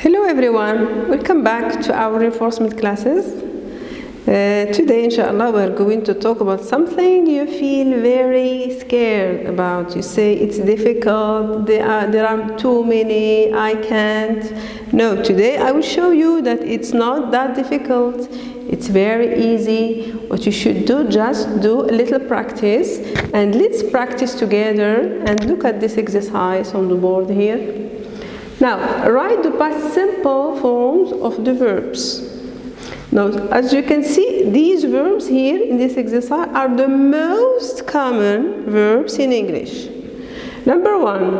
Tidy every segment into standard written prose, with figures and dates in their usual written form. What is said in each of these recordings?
Hello everyone, welcome back to our reinforcement classes. Today inshallah we're going to talk about something you feel very scared about. You say it's difficult, there are too many, I can't. No, today I will show you that it's not that difficult. It's very easy. What you should do, just do a little practice, and let's practice together and look at this exercise on the board here. Now, write the past simple forms of the verbs. Now, as you can see, these verbs here in this exercise are the most common verbs in English. Number one,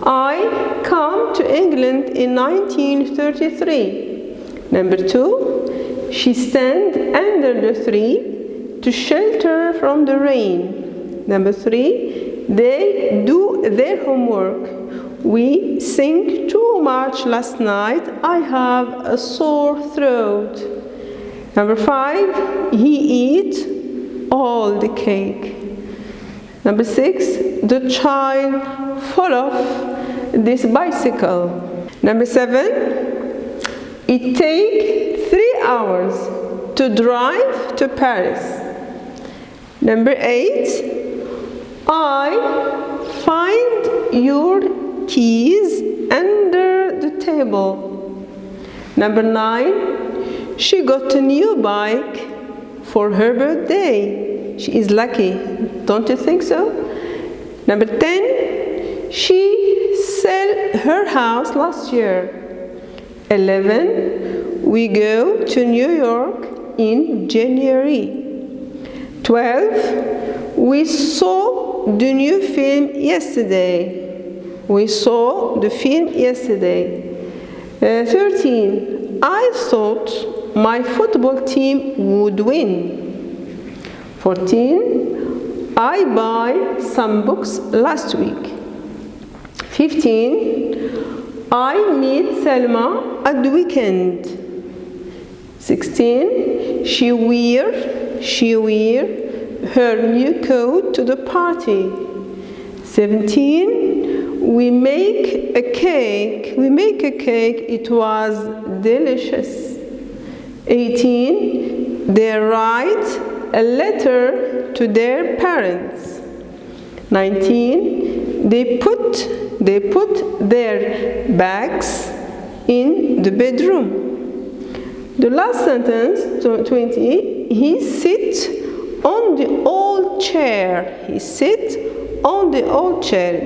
I come to England in 1933. Number two, she stands under the tree to shelter from the rain. Number three, they do their homework. We sang too much last night. I have a sore throat. Number five, he eat all the cake. Number six, the child fell off this bicycle. Number seven, it takes 3 hours to drive to Paris. Number eight, I find your keys under the table. Number 9, she got a new bike for her birthday. She is lucky, don't you think so? Number 10, she sold her house last year. 11, we go to New York in January. 12, we saw the new film yesterday. We saw the film yesterday. 13. I thought my football team would win. 14. I buy some books last week. 15. I meet Selma at the weekend. 16. She wear her new coat to the party. 17. We make a cake. It was delicious. 18. They write a letter to their parents. 19. They put their bags in the bedroom. The last sentence, 20. He sits on the old chair.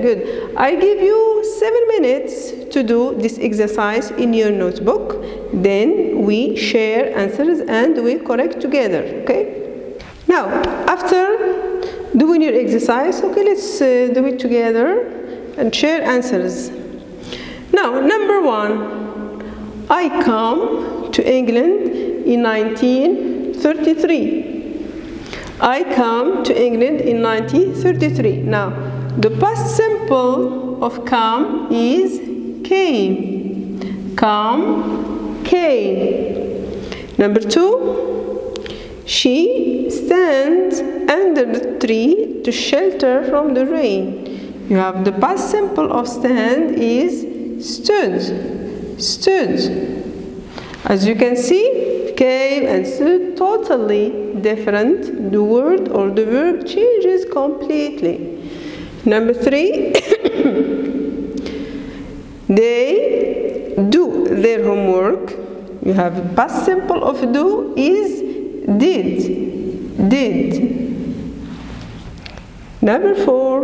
Good. I give you 7 minutes to do this exercise in your notebook. Then we share answers and we correct together. Okay? Now, after doing your exercise, okay, let's do it together and share answers. Now, number 1. I come to England in 1933. I come to England in 1933. Now, the past simple of come is came. Come, came. Number 2, she stands under the tree to shelter from the rain. You have the past simple of stand is stood. As you can see, came and stood totally different. The word or the verb changes completely. Number 3, they do their homework. You have past simple of do is did. Number 4,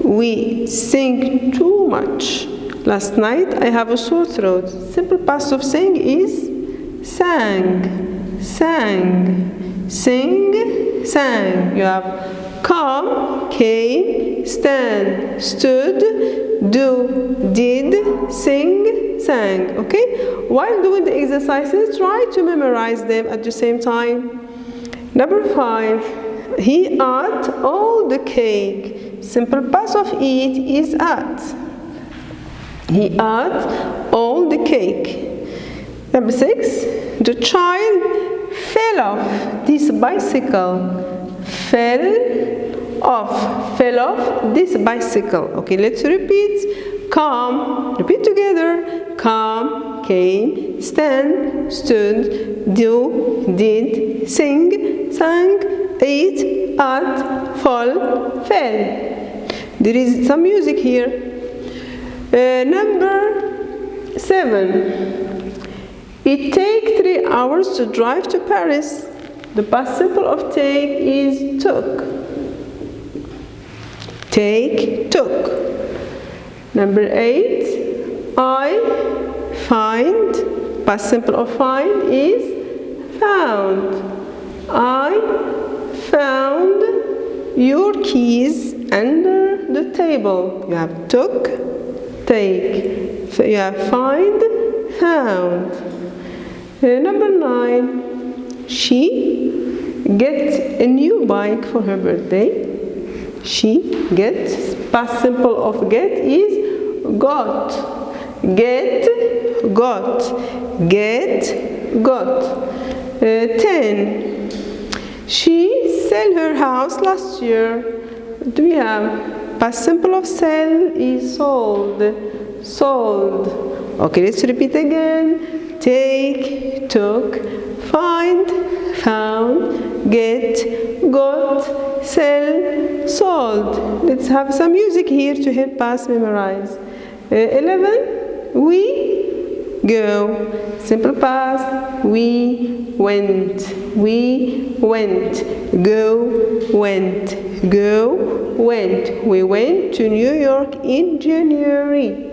we sing too much. Last night I have a sore throat. Simple past of sing is sang. Sing, sang. You have come, came, stand, stood, do, did, sing, sang. Okay? While doing the exercises, try to memorize them at the same time. Number 5, he ate all the cake. Simple past of eat is ate. He ate all the cake. Number 6, the child fell off this bicycle. Fell off this bicycle. Okay, let's repeat. Come, repeat together. Come, came, stand, stood, do, did, sing, sang, ate, ate, fall, fell. There is some music here. Number 7. It takes 3 hours to drive to Paris. The past simple of take is took. Take, took. Number 8. I find. Past simple of find is found. I found your keys under the table. You have took, take. You have find, found. Number 9. She gets a new bike for her birthday. She gets. Past simple of get is got. Get, got. Get, got. 10. She sold her house last year. Do we have? Past simple of sell is sold. Sold. Okay, let's repeat again. Take, took, find, found, get, got, sell, sold. Let's have some music here to help us memorize. 11. We go. Simple past. We went. We went. Go, went. Go, went. We went to New York in January.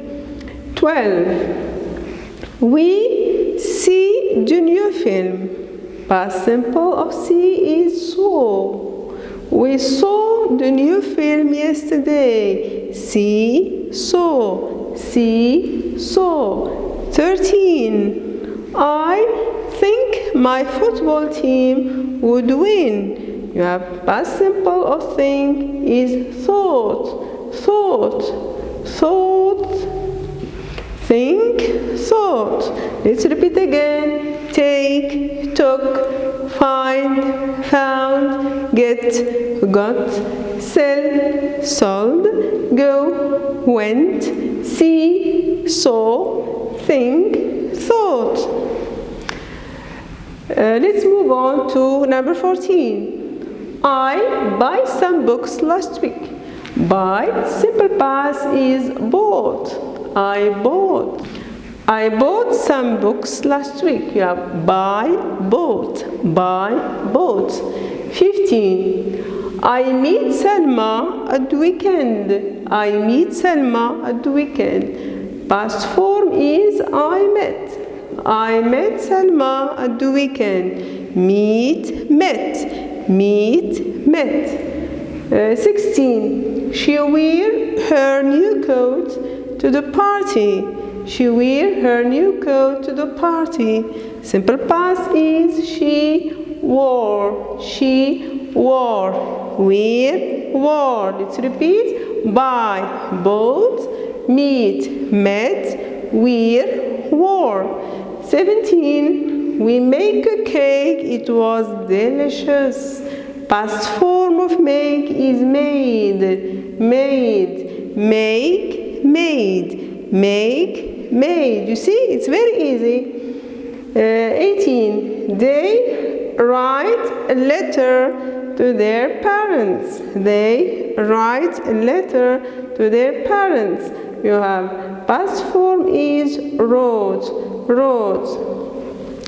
12. We see the new film. Past simple of see is saw. We saw the new film yesterday. See, saw. See, saw. 13. I think my football team would win. You have past simple of think is thought. Thought. Thought. Think, thought. Let's repeat again. Take, took, find, found, get, got, sell, sold, go, went, see, saw, think, thought. Let's move on to number 14. I buy some books last week. Buy, simple past is bought. I bought. I bought some books last week. You have buy, bought. Buy, bought. 15. I meet Selma at the weekend. I meet Selma at the weekend. Past form is I met. I met Selma at the weekend. Meet, met. Meet, met. 16. She wear her new coat to the party. She wear her new coat to the party. Simple past is she wore. She wore. Wear, wore. Let's repeat. Buy, bought. Meet, met. Wear, wore. 17. We make a cake. It was delicious. Past form of make is made. Made. Make, made, make, made. You see, it's very easy. 18. They write a letter to their parents. They write a letter to their parents. You have past form is wrote. Wrote.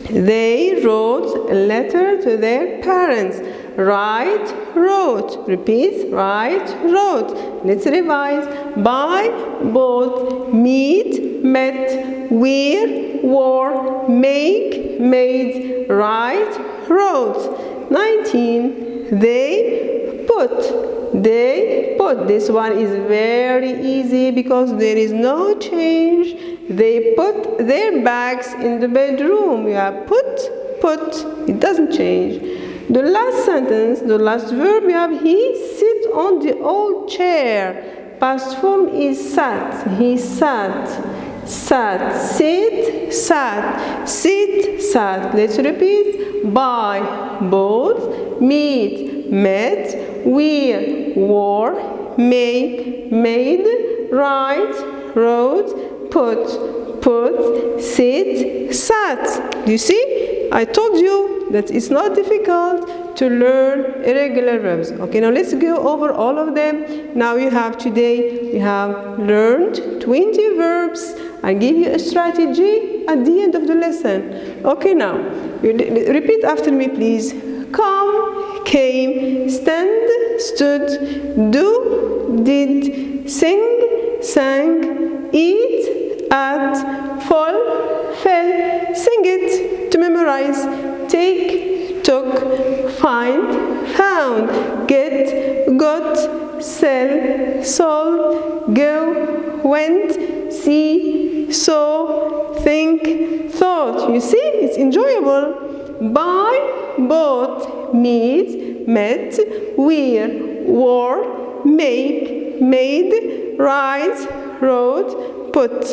They wrote a letter to their parents. Write, wrote. Repeat. Write, wrote. Let's revise. Buy, bought. Meet, met. Wear, wore. Make, made. Write, wrote. 19. They put. They put. This one is very easy because there is no change. They put their bags in the bedroom. You have put, put. It doesn't change. The last sentence, the last verb, we have he sit on the old chair. Past form is sat. He sat. Sat. Sit. Sat. Sit. Sat. Let's repeat. Buy. Bought. Meet. Met. Wear. Wore. Make. Made. Write. Wrote. Put. put, sit, sat. Do you see? I told you that it's not difficult to learn irregular verbs. Okay, now let's go over all of them. Now you have learned 20 verbs. I give you a strategy at the end of the lesson. Okay, now repeat after me, please. Come, came, stand, stood, do, did, sing, sang, eat, ate, fall, fell. Sing it to memorize. Take, took, find, found, get, got, sell, sold, go, went, see, saw, think, thought. You see, it's enjoyable. Buy, bought, meet, met, wear, wore, make, made, write, wrote, put,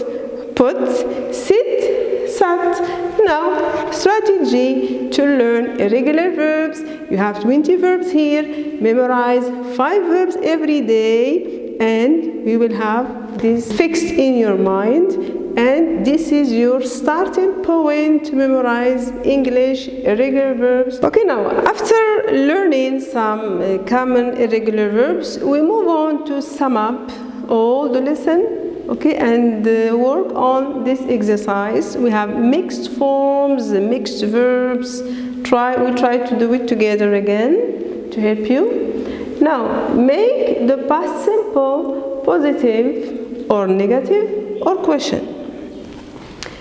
sit, sat. Now, strategy to learn irregular verbs. You have 20 verbs here. Memorize 5 verbs every day, and we will have this fixed in your mind. And this is your starting point to memorize English irregular verbs. Okay, now after learning some common irregular verbs, we move on to sum up all the lesson, okay, and work on this exercise. We have mixed forms, mixed verbs. We try to do it together again to help you. Now, make the past simple positive or negative or question.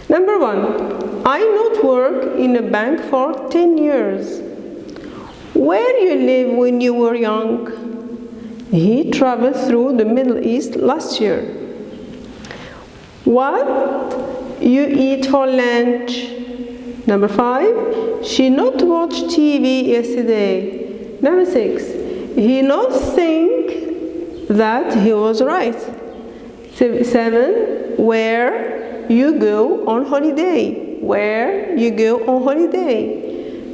Number 1, I not work in a bank for 10 years. Where you live when you were young? He traveled through the Middle East last year. What you eat for lunch? Number 5, she not watched TV yesterday. Number 6, he not think that he was right. 7, where you go on holiday. Where you go on holiday.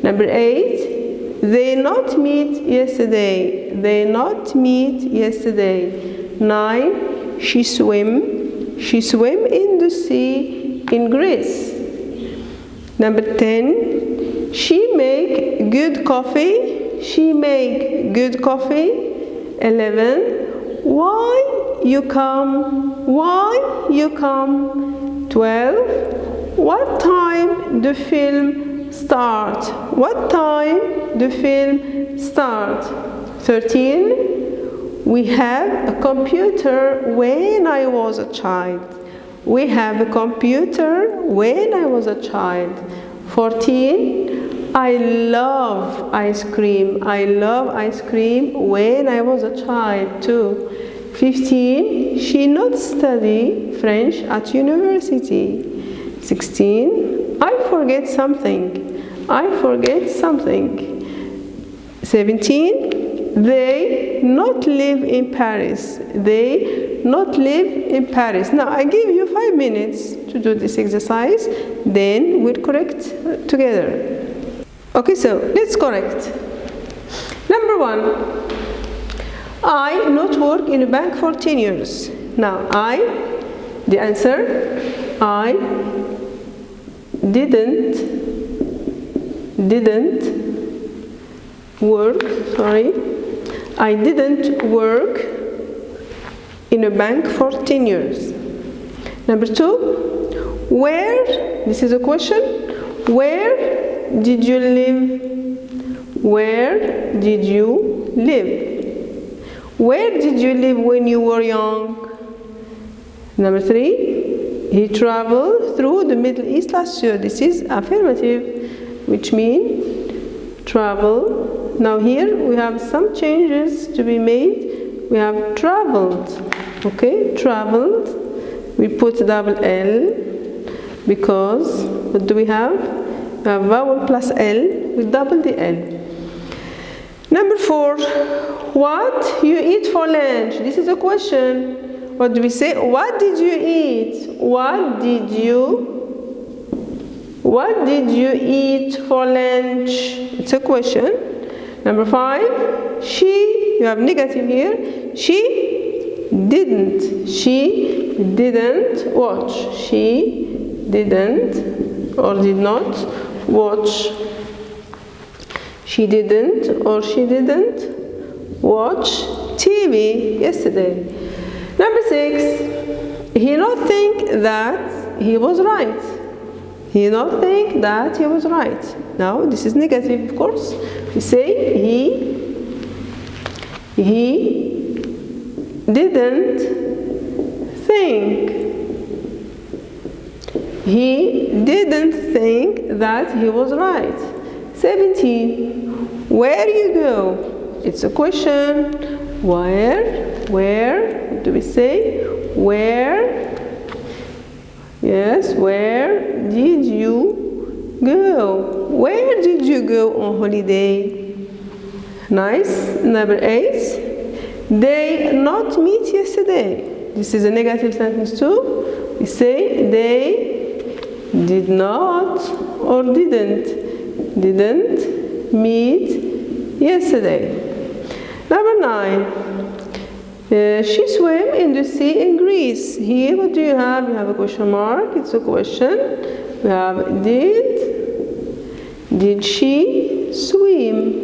Number 8, they not meet yesterday. They not meet yesterday. 9, she swim in the sea in Greece. Number 10, she make good coffee. She make good coffee. 11, why you come? Why you come? 12, what time the film start? What time the film start? 13, we have a computer when I was a child. We have a computer when I was a child. 14, I love ice cream. I love ice cream when I was a child too. 15, she not study French at university. 16, I forget something. I forget something. 17, they not live in Paris. They not live in Paris. Now I give you 5 minutes to do this exercise, then we'll correct together. Okay, so let's correct. Number 1, I not work in a bank for 10 years. Now the answer, I didn't work, I didn't work in a bank for 10 years. Number 2, where, this is a question, where did you live? Where did you live? Where did you live when you were young? Number 3, he traveled through the Middle East last year. This is affirmative, which means travel. Now here we have some changes to be made. We have traveled, okay, traveled. We put double L because what do we have? We have vowel plus L, we double the L. Number 4, what you eat for lunch? This is a question. What do we say? What did you eat? What did you eat for lunch? It's a question. Number 5, she, you have negative here. She didn't watch. She didn't or did not watch. She didn't or she didn't watch TV yesterday. Number 6, he not think that he was right. He not think that he was right. Now this is negative, of course. We say he didn't think. He didn't think that he was right. 17. Where you go? It's a question. Where do we say? Where? Yes, where did you go? Where did you go on holiday? Nice. Number 8. They not meet yesterday. This is a negative sentence too. We say they did not or didn't meet yesterday. Number 9. She swam in the sea in Greece. Here, what do you have? You have a question mark. It's a question. We have did she swim?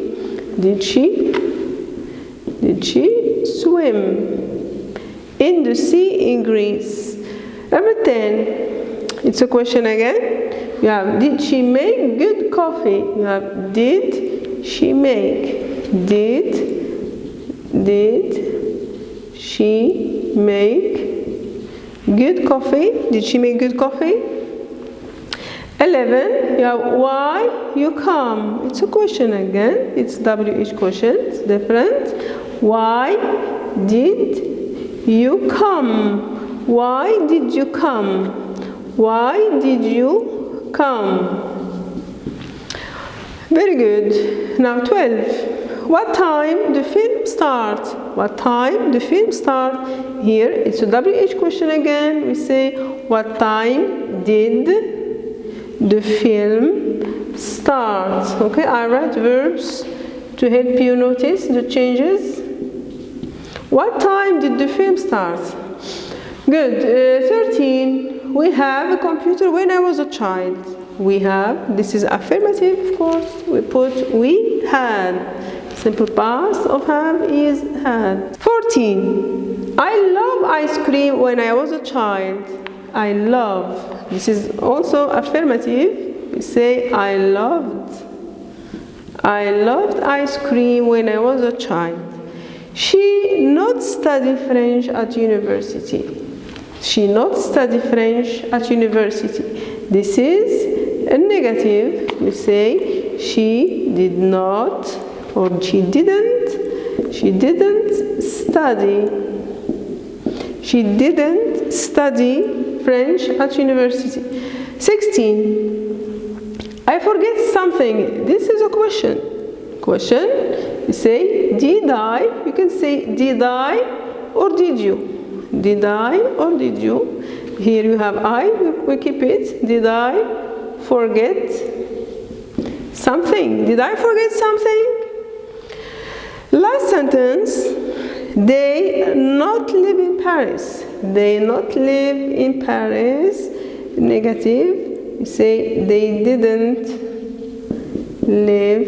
Did she swim in the sea in Greece? Number 10. It's a question again. You have did she make good coffee? You have did she make? Did she make good coffee? Did she make good coffee? 11. You have why you come? It's a question again. It's WH question. It's different. Why did you come? Why did you come? Why did you come? Very good. Now 12. What time the film start? What time the film start? Here it's a WH question again. We say what time did the film start? Okay, I write verbs to help you notice the changes. What time did the film start? Good. 13. We have a computer when I was a child. We have, this is affirmative, of course. We put we had. Simple past of have is had. 14. I love ice cream when I was a child. I love. This is also affirmative. We say I loved ice cream when I was a child. She not study French at university. She not study French at university. This is a negative. We say she did not or she didn't study. She didn't study French at university. 16. I forget something. This is a question. Question. You say did I? You can say did I or did you? Did I or did you? Here you have I, we keep it. Did I forget something? Did I forget something? Last sentence. They not live in Paris. They not live in Paris. Negative. You say they didn't live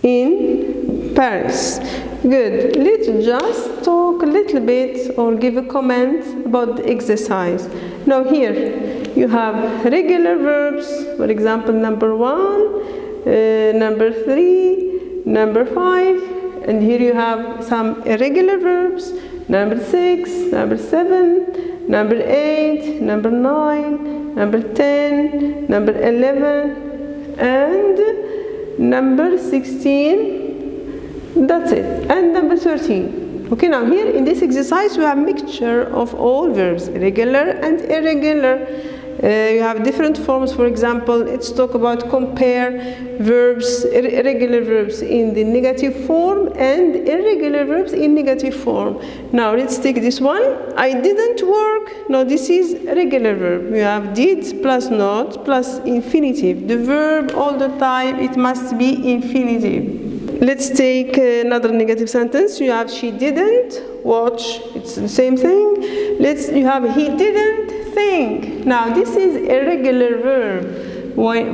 in Paris. Good. Let's just talk a little bit or give a comment about the exercise. Now here you have regular verbs, for example, number 1, number 3, number 5, and here you have some irregular verbs, number 6, number 7, number 8, number 9, number 10, number 11, and number 16. That's it. And number 13. Okay, now here in this exercise we have mixture of all verbs, regular and irregular. You have different forms. For example, let's talk about compare verbs, irregular verbs in the negative form and irregular verbs in negative form. Now let's take this one. I didn't work. Now this is regular verb. You have did plus not plus infinitive. The verb all the time it must be infinitive. Let's take another negative sentence. You have she didn't watch. It's the same thing. You have he didn't think. Now this is irregular verb.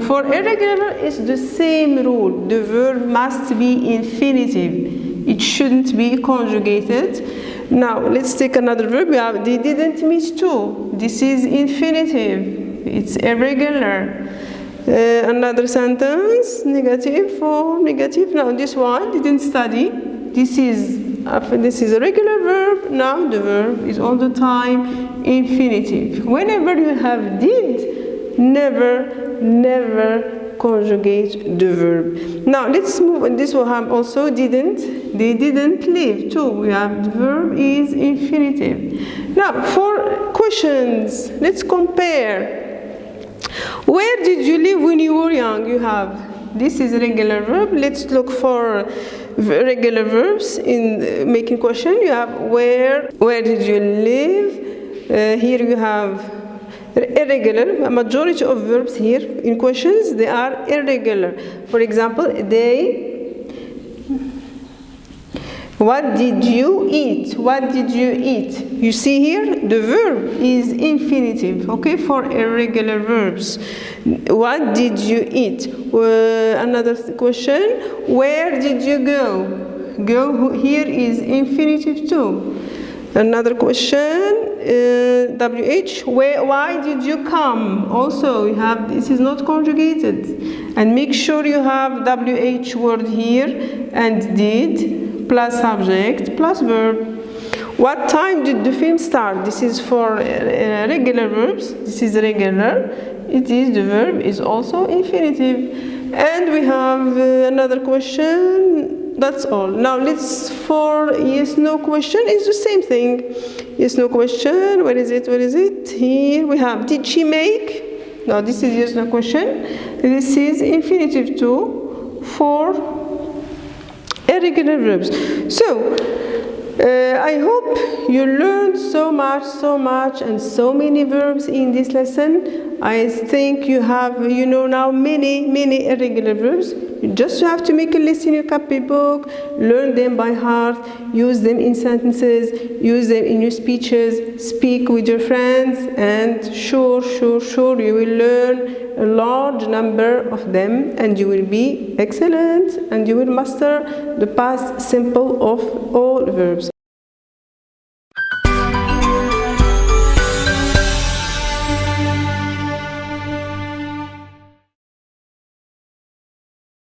For irregular, it's the same rule. The verb must be infinitive. It shouldn't be conjugated. Now let's take another verb. We have they didn't meet to. This is infinitive. It's irregular. Another sentence, negative for negative. Now this one didn't study. This is a regular verb. Now the verb is all the time infinitive. Whenever you have did, never conjugate the verb. Now let's move on. This will have also didn't. They didn't live too. We have the verb is infinitive. Now for questions, let's compare. Where did you live when you were young? You have this is a regular verb. Let's look for regular verbs in making question. You have where did you live? Here you have irregular. A majority of verbs here in questions, they are irregular. For example, they. What did you eat? What did you eat? You see here, the verb is infinitive, okay, for irregular verbs. What did you eat? Another question, where did you go? Go here is infinitive too. Another question, WH, why did you come? Also, you have, this is not conjugated. And make sure you have WH word here and did. Plus subject, plus verb. What time did the film start? This is for regular verbs. This is regular. It is, the verb is also infinitive. And we have another question. That's all. Now let's for yes, no question. It's the same thing. Yes, no question. Where is it? Where is it? Here we have, did she make? No, this is yes, no question. This is infinitive too for irregular verbs. So I hope you learned so much and so many verbs in this lesson. I think you know now many irregular verbs. You just have to make a list in your copybook, learn them by heart, use them in sentences, use them in your speeches, speak with your friends, and sure you will learn a large number of them, and you will be excellent, and you will master the past simple of all verbs.